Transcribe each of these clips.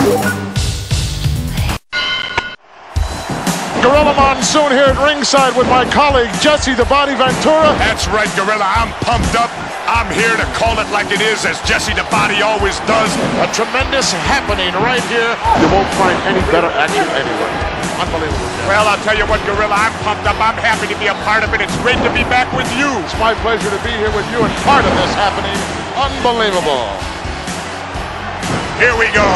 Gorilla Monsoon here at ringside with my colleague Jesse the Body Ventura. That's right, Gorilla. I'm pumped up. I'm here to call it like it is, as Jesse the Body always does. A tremendous happening right here. You won't find any better action anywhere. Unbelievable. Well, I'll tell you what, Gorilla, I'm pumped up. I'm happy to be a part of it. It's great to be back with you. It's my pleasure to be here with you and part of this happening. Unbelievable. Here we go.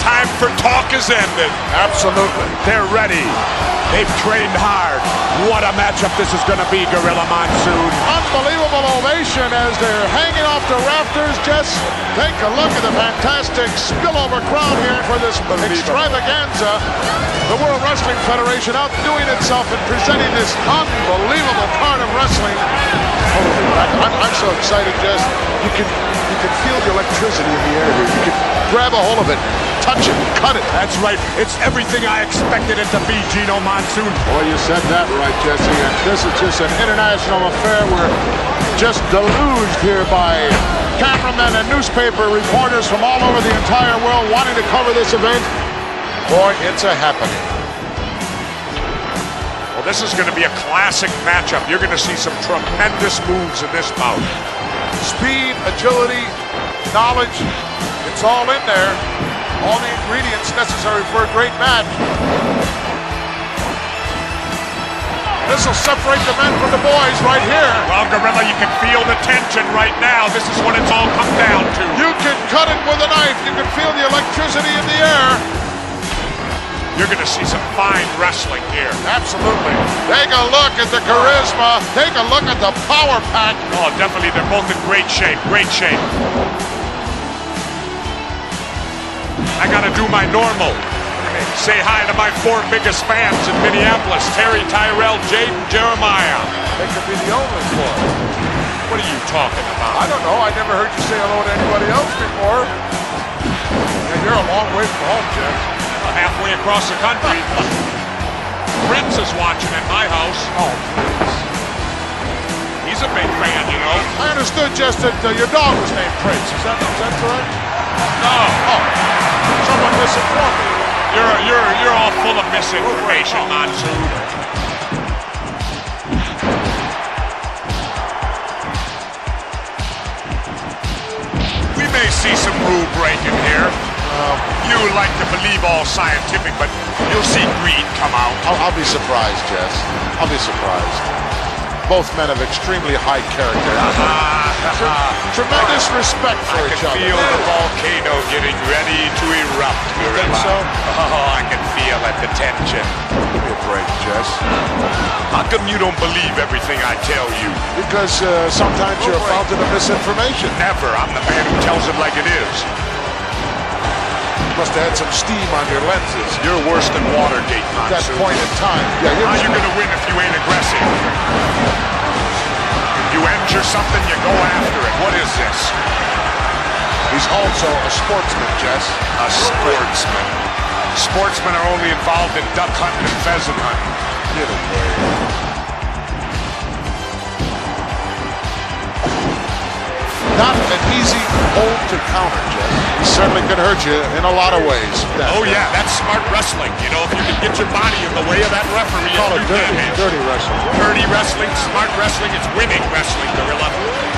Time for talk is ended. Absolutely. They're ready. They've trained hard. What a matchup this is going to be, Gorilla Monsoon. Unbelievable ovation as they're hanging off the rafters. Just take a look at the fantastic spillover crowd here for this extravaganza. The World Wrestling Federation outdoing itself and presenting this unbelievable card of wrestling. I'm so excited, Jess. You can feel the electricity in the air here. You can grab a hold of it, touch it, cut it. That's right. It's everything I expected it to be, Gino Monsoon. Boy, you said that right, Jesse. And this is just an international affair. We're just deluged here by cameramen and newspaper reporters from all over the entire world wanting to cover this event. Boy, it's a happening. Well, this is going to be a classic matchup. You're going to see some tremendous moves in this bout. Speed, agility, knowledge, it's all in there. All the ingredients necessary for a great match. This will separate the men from the boys right here. Well, Gorilla, you can feel the tension right now. This is what it's all come down to. You can cut it with a knife. You can feel the electricity in the air. You're going to see some fine wrestling here. Absolutely. Take a look at the charisma. Take a look at the power pack. Oh, definitely. They're both in great shape. Great shape. I got to do my normal. Say hi to my 4 biggest fans in Minneapolis. Terry, Tyrell, Jaden, Jeremiah. They could be the only 4. What are you talking about? I don't know. I never heard you say hello to anybody else before. Yeah, you're a long way from home, Jeff. Halfway across the country. Prince is watching at my house. Oh, he's a big fan, you know. I understood just that your dog was named Prince. Is that correct? No. Oh, someone misinformed me. You're all full of misinformation, Monsoon. We may see some rule breaking here. You like to believe all scientific, but you'll see greed come out. I'll be surprised, Jess. I'll be surprised. Both men have extremely high character. Tremendous respect for each other. I can feel the volcano getting ready to erupt. You think so? Oh, I can feel it, the tension. Give me a break, Jess. How come you don't believe everything I tell you? Because sometimes you're a fountain of misinformation. Never. I'm the man who tells it like it is. Must have had some steam on your lenses. You're worse than Watergate, Monsoon. At that point in time. Yeah, how you gonna win if you ain't aggressive? If you injure something, you go after it. What is this? He's also a sportsman, Jess. A sportsman. Sportsmen are only involved in duck hunting and pheasant hunting. Get away. Not an easy hold to counter, Jeff. He certainly can hurt you in a lot of ways. Oh, yeah, that's smart wrestling. You know, if you can get your body in the way of that referee, call it dirty wrestling. Dirty wrestling, smart wrestling, it's winning wrestling, Gorilla.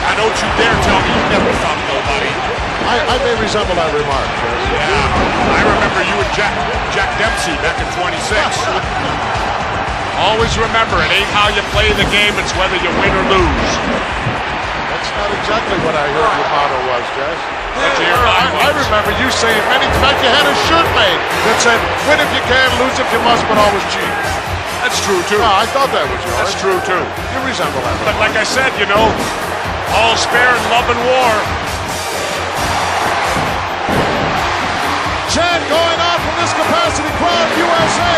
Now, don't you dare tell me you never found nobody. I may resemble that remark, Jeff. Yeah, I remember you and Jack Dempsey back in 26. Always remember, it ain't how you play the game, it's whether you win or lose. That's not exactly what I heard your motto was, Jess. I remember you saying many times. In fact, you had a shirt made that said, win if you can, lose if you must, but always cheat. That's true, too. No, I thought that was yours. That's true, too. You resemble that. But like I said, you know, all's fair in love and war. Chant going on from this capacity crowd, USA.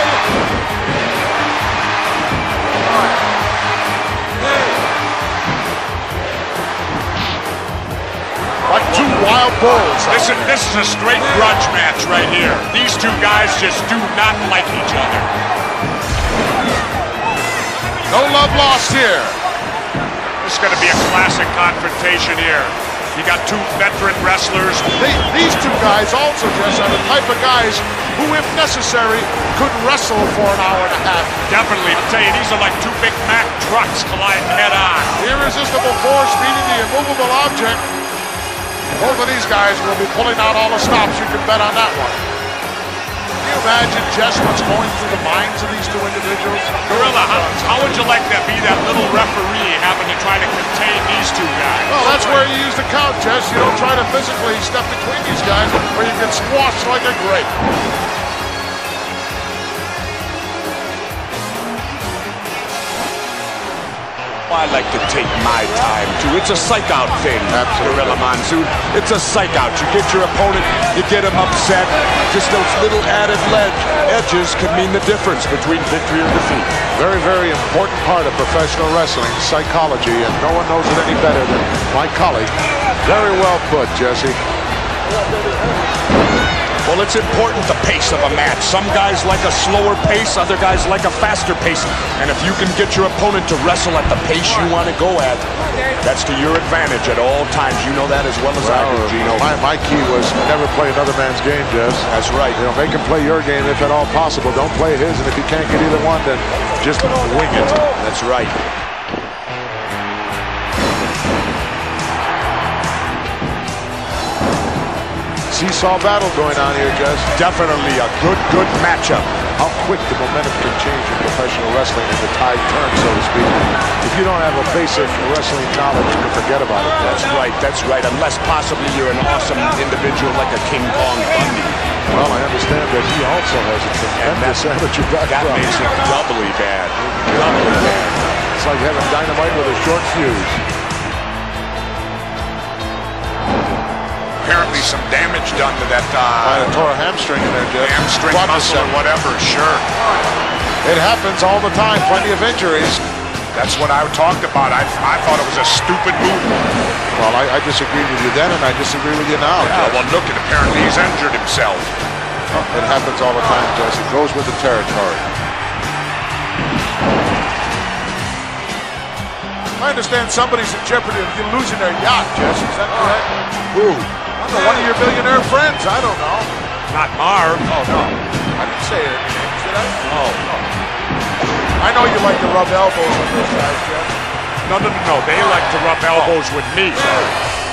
Like 2 wild bulls. This is a straight grudge match right here. These 2 guys just do not like each other. No love lost here. This is going to be a classic confrontation here. You got two veteran wrestlers. These two guys also, Jess, are the type of guys who, if necessary, could wrestle for an hour and a half. Definitely. I'll tell you, these are like two big Mack trucks colliding head-on. Irresistible force meeting the immovable object. Both of these guys will be pulling out all the stops. You can bet on that one. Can you imagine, Jess, what's going through the minds of these two individuals? Gorilla, how would you like to be that little referee having to try to contain these two guys? Well, that's where you use the count, Jess. You don't try to physically step between these guys or you get squashed like a grape. I like to take my time, too. It's a psych-out thing, Gorilla Monsoon. It's a psych-out. You get your opponent, you get him upset. Just those little added edges can mean the difference between victory or defeat. Very, very important part of professional wrestling, psychology, and no one knows it any better than my colleague. Very well put, Jesse. Well, it's important, the pace of a match. Some guys like a slower pace, other guys like a faster pace. And if you can get your opponent to wrestle at the pace you want to go at, that's to your advantage at all times. You know that as well as I do, Gino. My key was never play another man's game, Jess. That's right. You know, make him play your game if at all possible. Don't play his, and if you can't get either one, then just wing it. That's right. Seesaw battle going on here, Jess. Definitely a good matchup. How quick the momentum can change in professional wrestling and the tide turns, so to speak. If you don't have a basic wrestling knowledge, you can forget about it. That's right. Unless possibly you're an awesome individual like a King Kong Bundy. Well, I understand that he also has a tremendous amateur background. That makes it doubly bad. Doubly bad. It's like having dynamite with a short fuse. Apparently some damage done to that Might have tore a hamstring in there, Jeff. hamstring muscle or whatever, sure. It happens all the time, plenty of injuries. That's what I talked about. I thought it was a stupid move. Well, I disagreed with you then, and I disagree with you now. Yeah, well, look, apparently he's injured himself. It happens all the time, Jess. It goes with the territory. I understand somebody's in jeopardy of losing their yacht, Jess. Is that correct? Who? I don't know, one of your billionaire friends. I don't know. Not Marv. Oh, no. I didn't say it. Did I? Oh. I know you like to rub elbows with those guys, Jeff. No. They like to rub elbows with me. Sorry.